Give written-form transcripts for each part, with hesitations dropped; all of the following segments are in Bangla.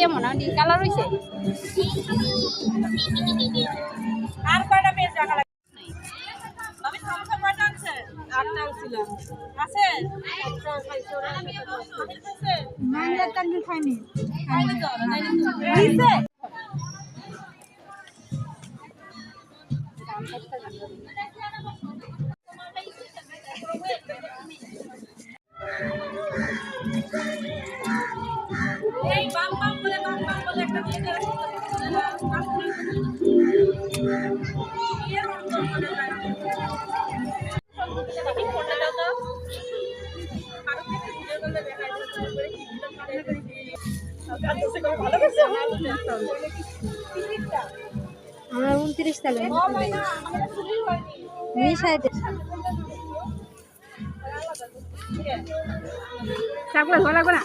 দিয়ে মনে হয় কালার হয়েছে আর কয়টা পেজ রাখা লাগে আমি সমস্যা কয়টা আছে 8টা ছিলাম আছে ম্যাঙ্গো টাঙ্গি খাইনি খাইলে তো দিছে এই বাম বাম বলে একটা দিয়ে দাও আমার 29 সালে মিশাইতে থাকলে ভালো লাগবে না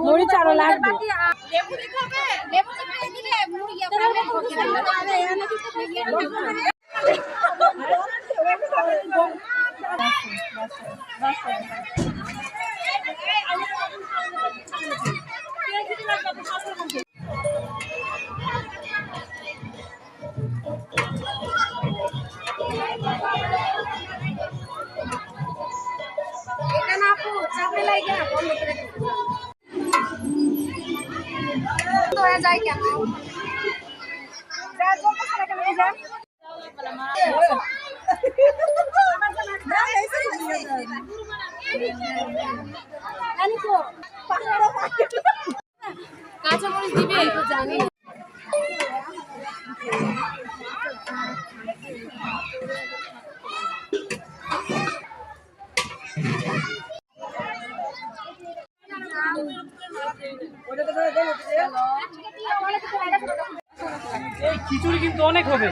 মুড়ি চারো লাগবে লেবু দিতে হবে লেবু চিপে দিলে মুড়ি এটা না আপু চাপে লাগে না বন্ধ করে দিতে তো যায় কেন যা জন্য করে কেন যা কাঁচা মরিচ দিবে জানি এই খিচুড়ি কিন্তু অনেক হবে